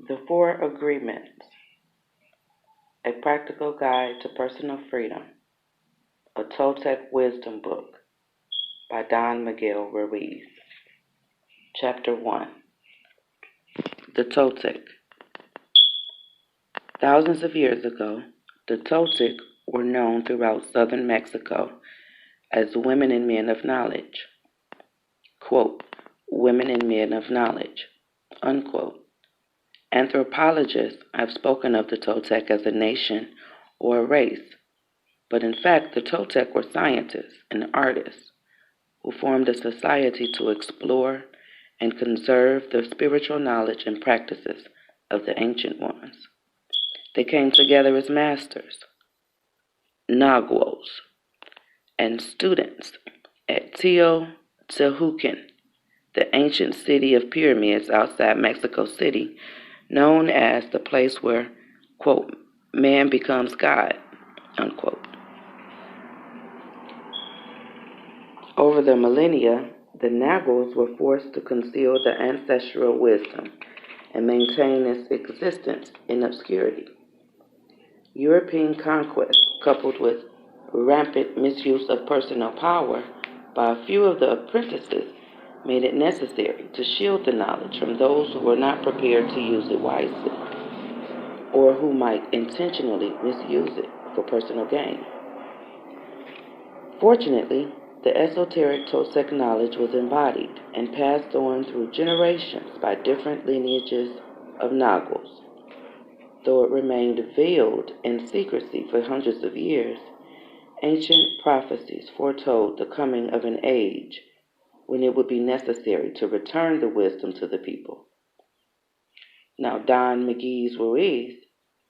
The Four Agreements, A Practical Guide to Personal Freedom, a Toltec Wisdom Book by Don Miguel Ruiz. Chapter 1. The Toltec. Thousands of years ago, the Toltec were known throughout southern Mexico as women and men of knowledge. Quote, women and men of knowledge, unquote. Anthropologists have spoken of the Toltec as a nation or a race, but in fact the Toltec were scientists and artists who formed a society to explore and conserve the spiritual knowledge and practices of the ancient ones. They came together as masters, naguals, and students at Teotihuacan, the ancient city of pyramids outside Mexico City, known as the place where, quote, man becomes God, unquote. Over the millennia, the Naguals were forced to conceal the ancestral wisdom and maintain its existence in obscurity. European conquest, coupled with rampant misuse of personal power by a few of the apprentices, made it necessary to shield the knowledge from those who were not prepared to use it wisely, or who might intentionally misuse it for personal gain. Fortunately, the esoteric Toltec knowledge was embodied and passed on through generations by different lineages of Naguals. Though it remained veiled in secrecy for hundreds of years, ancient prophecies foretold the coming of an age when it would be necessary to return the wisdom to the people. Now, Don Miguel Ruiz,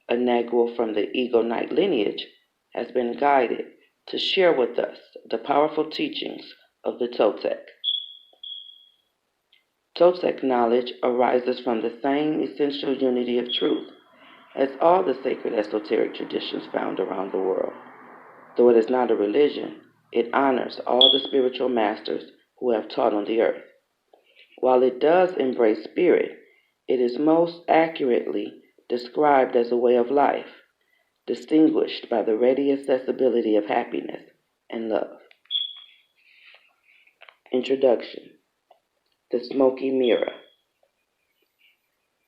a Nagual from the Eagle Knight lineage, has been guided to share with us the powerful teachings of the Toltec. Toltec knowledge arises from the same essential unity of truth as all the sacred esoteric traditions found around the world. Though it is not a religion, it honors all the spiritual masters who have taught on the earth. While it does embrace spirit, it is most accurately described as a way of life, distinguished by the ready accessibility of happiness and love. Introduction. The Smoky Mirror.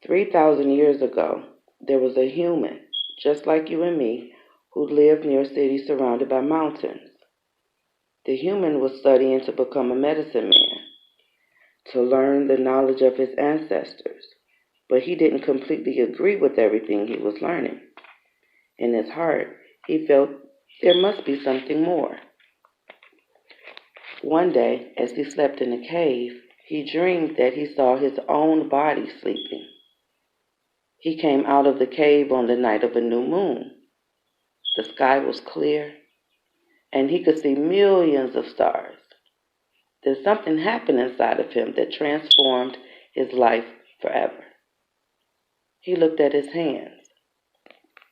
3,000 years ago, there was a human, just like you and me, who lived near a city surrounded by mountains. The human was studying to become a medicine man, to learn the knowledge of his ancestors, but he didn't completely agree with everything he was learning. In his heart, he felt there must be something more. One day, as he slept in a cave, he dreamed that he saw his own body sleeping. He came out of the cave on the night of a new moon. The sky was clear, and he could see millions of stars. Then something happened inside of him that transformed his life forever. He looked at his hands.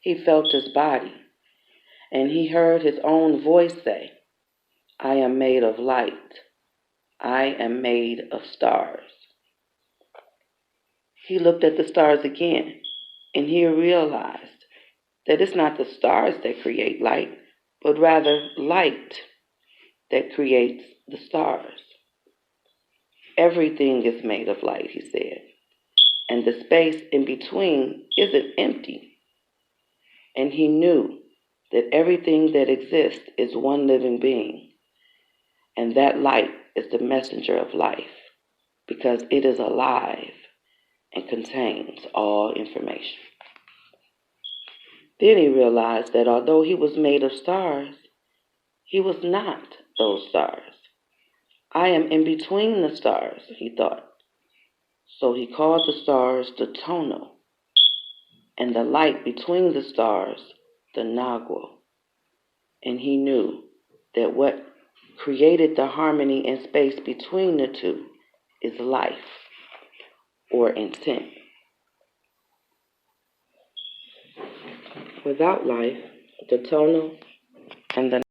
He felt his body, and he heard his own voice say, I am made of light. I am made of stars. He looked at the stars again, and he realized that it's not the stars that create light, but rather light that creates the stars. Everything is made of light, he said, and the space in between isn't empty. And he knew that everything that exists is one living being, and that light is the messenger of life, because it is alive and contains all information. Then he realized that although he was made of stars, he was not those stars. I am in between the stars, he thought. So he called the stars the tonal, and the light between the stars the nagual. And he knew that what created the harmony and space between the two is life, or intent. Without life, the tonal and the